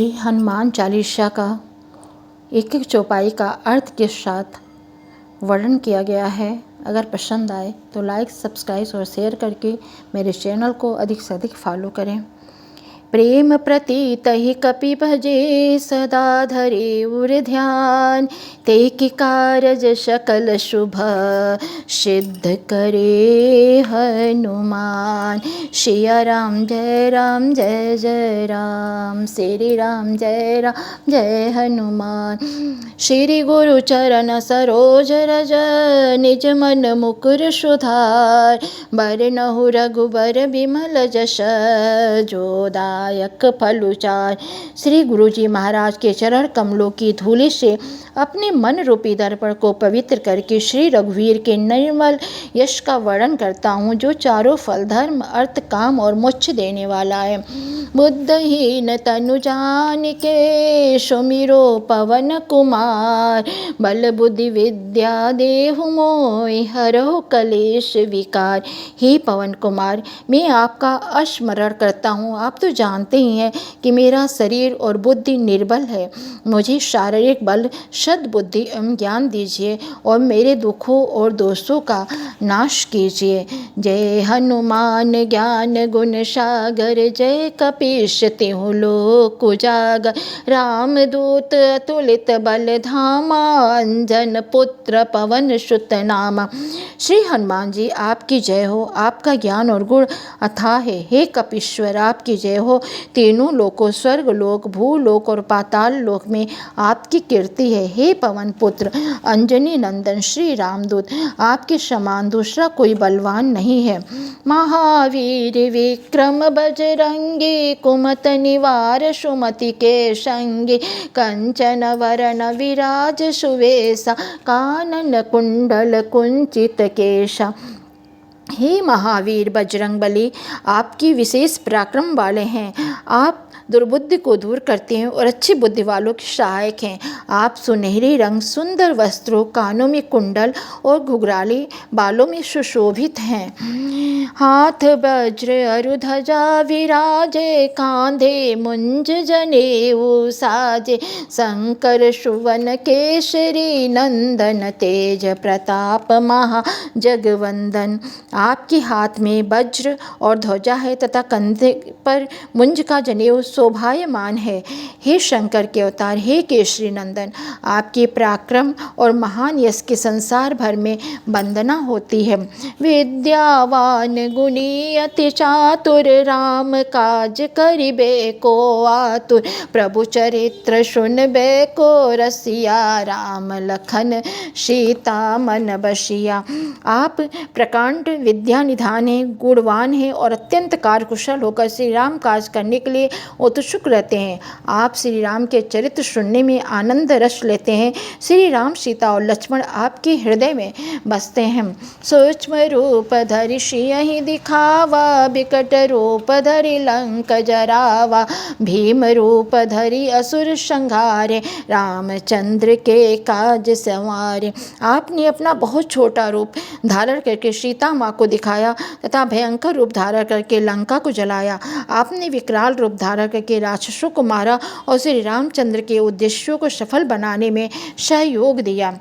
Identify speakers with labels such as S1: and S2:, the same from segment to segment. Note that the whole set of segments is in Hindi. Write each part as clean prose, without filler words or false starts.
S1: श्री हनुमान चालीसा का एक एक चौपाई का अर्थ के साथ वर्णन किया गया है। अगर पसंद आए तो लाइक, सब्सक्राइब और शेयर करके मेरे चैनल को अधिक से अधिक फॉलो करें। प्रेम प्रतीत ही कपि भजे, सदा धरे उर ध्यान। ते की कारज सकल शुभ, सिद्ध करे हनुमान। सिया राम जय जय राम, श्री राम जय हनुमान। श्री गुरु चरण सरोज रज, निज मन मुकुर सुधार। बरनहु रघुबर बिमल जस, जो दायक फलुचार। श्री गुरु जी महाराज के चरण कमलों की धूलि से अपने मन रूपी दर्पण को पवित्र करके श्री रघुवीर के निर्मल यश का वर्णन करता हूँ, जो चारों फल धर्म, अर्थ, काम और मोक्ष देने वाला है। बुद्धहीन तनु जानिके, सुमिरो पवन कुमार। बल बुद्धि विद्या देहु मोहि, हरहु कलेश विकार। हे पवन कुमार, मैं आपका स्मरण करता हूँ। आप तो जानते ही हैं कि मेरा शरीर और बुद्धि निर्बल है। मुझे शारीरिक बल, सद्बुद्धि एवं ज्ञान दीजिए और मेरे दुखों और दोषों का नाश कीजिए। जय हनुमान ज्ञान गुण सागर, जय कपीश तिहुँ लोक उजागर। रामदूत अतुलित बल धामा, अंजन पुत्र पवन सुत नामा। श्री हनुमान जी, आपकी जय हो। आपका ज्ञान और गुण अथाह है। हे कपीश्वर, आपकी जय हो। तीनों लोकों, स्वर्ग लोक, भूलोक और पाताल लोक में आपकी कीर्ति है। हे पवन पुत्र अंजनी नंदन श्री रामदूत, आपके समान दूसरा कोई बलवान नहीं है। महावीर विक्रम बजरंगी, कुमत निवार सुमति के संगी। कंचन वरण विराज सुवेशा, कानन कुंडल कुंचित केशा। हे महावीर बजरंगबली, आपकी विशेष पराक्रम वाले हैं। आप दुर्बुद्धि को दूर करते हैं और अच्छी बुद्धि वालों के सहायक हैं। आप सुनहरे रंग, सुंदर वस्त्रों, कानों में कुंडल और घुघराले बालों में सुशोभित हैं। हाथ वज्र अरु ध्वजा विराजे, कांधे मुंज जनेऊ साजे। शंकर सुवन केसरी नंदन, तेज प्रताप महा जगवंदन। आपके हाथ में वज्र और ध्वजा है तथा कंधे पर मुंज का जनेऊ शोभायमान है। हे शंकर के अवतार, हे केसरी नंदन, आपके पराक्रम और महान यश के संसार भर में वंदना होती है। विद्यावान गुणी अति चातुर, राम काज करिबे को आतुर। प्रभु चरित्र सुनबे को रसिया, राम लखन सीता मन बसिया। आप प्रकांड विद्या निधान है, गुणवान है और अत्यंत कार्यकुशल होकर श्री राम काज करने के लिए उत्सुक रहते हैं। आप श्री राम के चरित्र सुनने में आनंद रस लेते हैं। श्री राम, सीता और लक्ष्मण आपके हृदय में बसते हैं। सूक्ष्म रूप धरि सियहि दिखावा, बिकट रूप धरि लंक जरावा। भीम रूप धरि असुर संहारे, रामचंद्र के काज संवारे। आपने अपना बहुत छोटा रूप धारण करके सीता माँ को दिखाया तथा भयंकर रूप धारण करके लंका को जलाया। आपने विकराल रूप धारण करके राक्षसों को मारा और श्री रामचंद्र के उद्देश्यों को सफल बनाने में सहयोग दिया।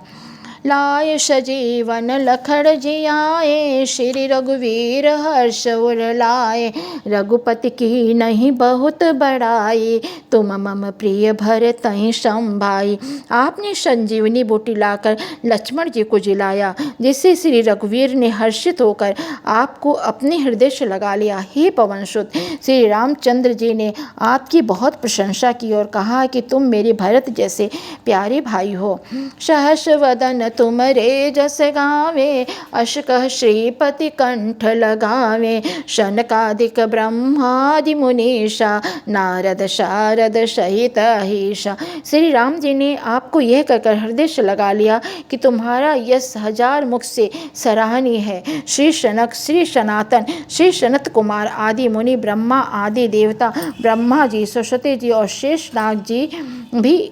S1: लाए सजीवन लखड़ जियाए, श्री रघुवीर हर्ष उर लाए। रघुपति की नहीं बहुत बड़ाई, तुम मम प्रिय भरतहि संभाई। आपने संजीवनी बूटी लाकर लक्ष्मण जी को जिलाया, जिससे श्री रघुवीर ने हर्षित होकर आपको अपने हृदय से लगा लिया। हे पवन सुत, श्री रामचंद्र जी ने आपकी बहुत प्रशंसा की और कहा कि तुम मेरे भरत जैसे प्यारे भाई हो। सहस वदन तुमरे जस गावे, अस कह श्रीपति कंठ लगावे। शनकादिक ब्रह्मादि मुनीषा, नारद शारद सहित अहिषा। श्री राम जी ने आपको यह कहकर हृदय से लगा लिया कि तुम्हारा यश हजार मुख से सराहनीय है। श्री शनक, श्री सनातन, श्री सनत कुमार आदि मुनि, ब्रह्मा आदि देवता, ब्रह्मा जी, सरस्वती जी और शेषनाग जी भी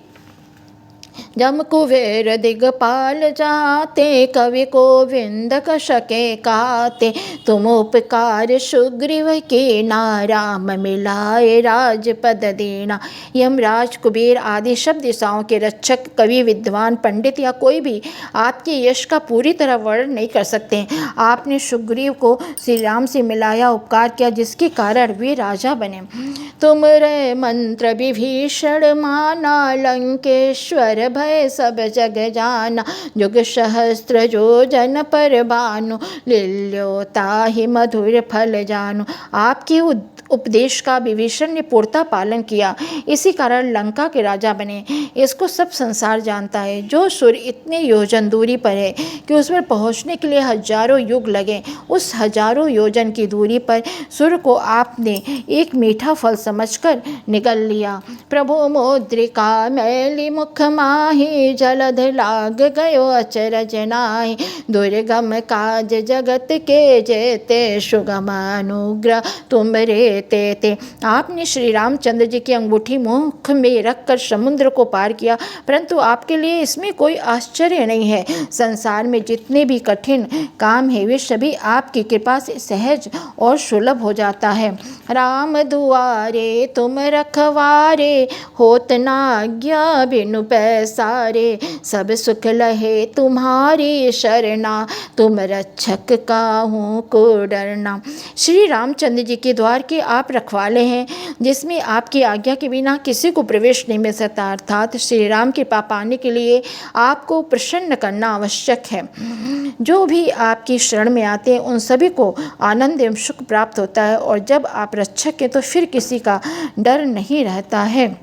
S1: जम कुबेर दिगपाल जाते, कवि गोविंद कशके काते। तुम उपकार सुग्रीव के ना, राम मिलाए राजपद देना। यमराज, कुबेर आदि सब दिशाओं के रक्षक, कवि, विद्वान, पंडित या कोई भी आपके यश का पूरी तरह वर्णन नहीं कर सकते। आपने सुग्रीव को श्री राम से मिलाया, उपकार किया, जिसके कारण वे राजा बने। तुमरे मंत्र विभीषण माना, लंकेश्वर भय सब जग जाना। युग सहस्त्र जो जन पर भानु, लील्यो ताहि मधुर फल जानु। आपके उपदेश का विभीषण ने पूर्णतः पालन किया, इसी कारण लंका के राजा बने। इसको सब संसार जानता है। जो सूर्य इतने योजन दूरी पर है कि उस पर पहुँचने के लिए हजारों युग लगे, उस हजारों योजन की दूरी पर सूर्य को आपने एक मीठा फल समझकर निगल लिया। प्रभु मुद्रिका मैली मुख माही, जलध लाग गयो अचरज नाहि। दुर्गम काज जगत के जेते, सुगम अनुग्रह तुम रे ते। आपने श्री रामचंद्र जी की अंगूठी मुख में रखकर समुद्र को पार किया, परंतु आपके लिए इसमें कोई आश्चर्य नहीं है। संसार में जितने भी कठिन काम है वे सभी आपकी कृपा से सहज और सुलभ हो जाता है। राम दुआरे तुम रखवारे, होत न आज्ञा बिनु पैसारे। सब सुख लहे तुम्हारी शरणा, तुम रक्षक काहू को डरना। श्री रामचंद्र जी के द्वार के आप रखवाले हैं, जिसमें आपकी आज्ञा के बिना किसी को प्रवेश नहीं मिल सकता। अर्थात श्री राम की कृपा पाने के लिए आपको प्रसन्न करना आवश्यक है। जो भी आपकी शरण में आते हैं उन सभी को आनंद एवं सुख प्राप्त होता है, और जब आप रक्षक हैं तो फिर किसी का डर नहीं रहता है।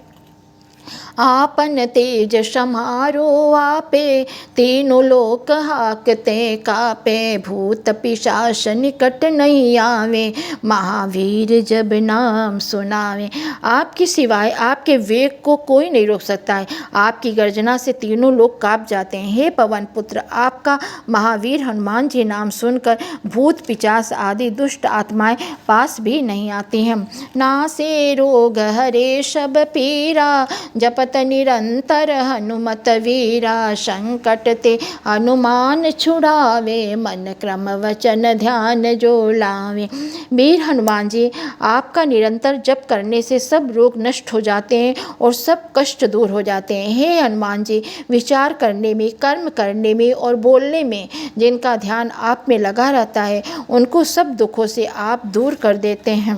S1: आपन तेज समारो आपे, तीनों लोक हाकते कापे। भूत पिशाच निकट नहीं आवे, महावीर जब नाम सुनावे। आपके सिवाय आपके वेग को कोई नहीं रोक सकता है। आपकी गर्जना से तीनों लोग कांप जाते हैं। हे पवन पुत्र, आपका महावीर हनुमान जी नाम सुनकर भूत पिशाच आदि दुष्ट आत्माएं पास भी नहीं आती हैं। नासे रोग हरे सब पीरा, जपत निरंतर हनुमत वीरा। संकट ते हनुमान छुड़ावे, मन क्रम वचन ध्यान जो लावे। वीर हनुमान जी, आपका निरंतर जप करने से सब रोग नष्ट हो जाते हैं और सब कष्ट दूर हो जाते हैं। हे हनुमान जी, विचार करने में, कर्म करने में और बोलने में जिनका ध्यान आप में लगा रहता है, उनको सब दुखों से आप दूर कर देते हैं।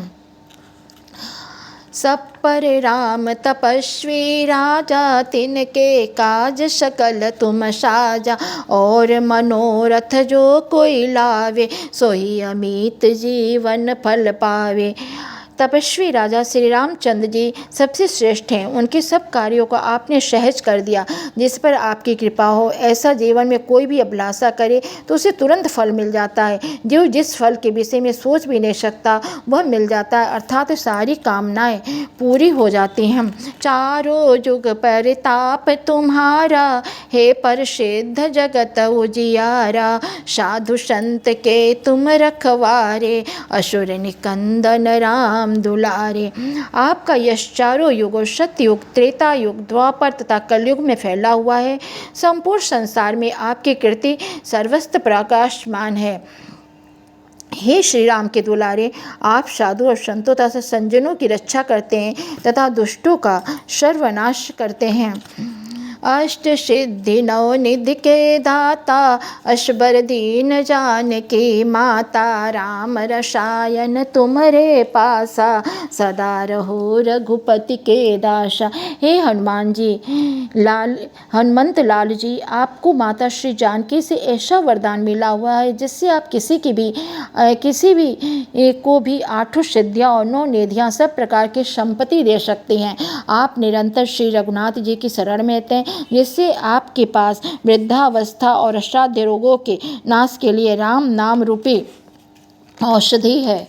S1: सब पर राम तपस्वी राजा, तिनके काज सकल तुम साजा। और मनोरथ जो कोई लावे, सोई अमित जीवन फल पावे। तपस्वी राजा श्री रामचंद्र जी सबसे श्रेष्ठ हैं। उनके सब कार्यों को आपने सहज कर दिया। जिस पर आपकी कृपा हो, ऐसा जीवन में कोई भी अभिलाषा करे तो उसे तुरंत फल मिल जाता है। जो जिस फल के विषय में सोच भी नहीं सकता वह मिल जाता है, अर्थात सारी कामनाएं पूरी हो जाती हैं। चारों जुग परिताप तुम्हारा, हे प्रसिद्ध जगत उजियारा। साधु संत के तुम रखवारे, असुर निकंदन राम दुलारे। आपका यश चारों युगों, सतयुग, त्रेता युग, द्वापर तथा कलयुग में फैला हुआ है। संपूर्ण संसार में आपकी कीर्ति सर्वस्त्र प्रकाशमान है। हे श्री राम के दुलारे, आप साधु और संतों तथा संजनों की रक्षा करते हैं तथा दुष्टों का सर्वनाश करते हैं। अष्ट सिद्धि नव निधि के दाता, अशबर दीन जानकी माता। राम रसायन तुम्हारे पासा, सदा रहो रघुपति के दासा। हे हनुमान जी, हनुमंत लाल जी, आपको माता श्री जानकी से ऐसा वरदान मिला हुआ है जिससे आप किसी भी को भी 8 सिद्धियाँ और 9 निधियाँ, सब प्रकार की संपत्ति दे सकते हैं। आप निरंतर श्री रघुनाथ जी की शरण में रहते हैं, जिससे आपके पास वृद्धावस्था और असाध्य रोगों के नाश के लिए राम नाम रूपी औषधि है।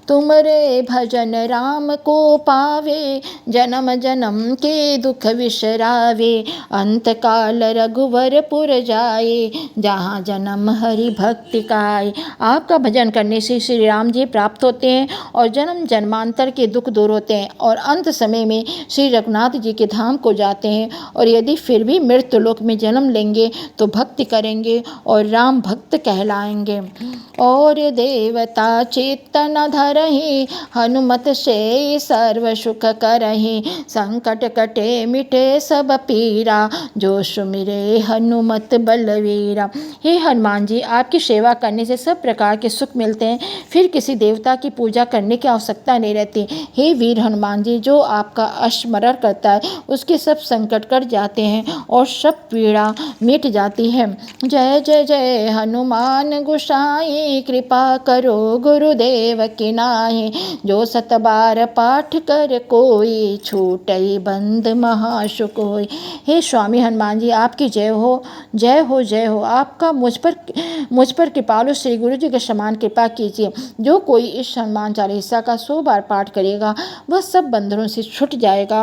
S1: तुमरे भजन राम को पावे, जन्म जन्म के दुख विसरावे। अंत काल रघुवरपुर जाए, जहाँ जन्म हरि भक्ति काए। आपका भजन करने से श्री राम जी प्राप्त होते हैं और जन्म जन्मांतर के दुख दूर होते हैं और अंत समय में श्री रघुनाथ जी के धाम को जाते हैं। और यदि फिर भी मृत्यु लोक में जन्म लेंगे तो भक्ति करेंगे और राम भक्त कहलाएंगे। और देवता चेतन धरहि, हनुमत से सर्व सुख करहि। संकट कटे मिटे सब पीरा, जो सुमिरे हनुमत बलवीरा। हे हनुमान जी, आपकी सेवा करने से सब प्रकार के सुख मिलते हैं, फिर किसी देवता की पूजा करने की आवश्यकता नहीं रहती। हे वीर हनुमान जी, जो आपका स्मरण करता है उसके सब संकट कट जाते हैं और सब पीड़ा मिट जाती है। जय जय जय हनुमान गोसाई, कृपा करो गुरुदेव की नाहि। जो सत बार पाठ कर कोई, छूटई बंद महासुख होई। हे स्वामी हनुमान जी, आपकी जय हो, जय हो, जय हो। आपका मुझ पर कृपालु श्री गुरु जी के समान कृपा कीजिए। जो कोई इस हनुमान चालीसा का 100 बार पाठ करेगा वह सब बंधनों से छूट जाएगा।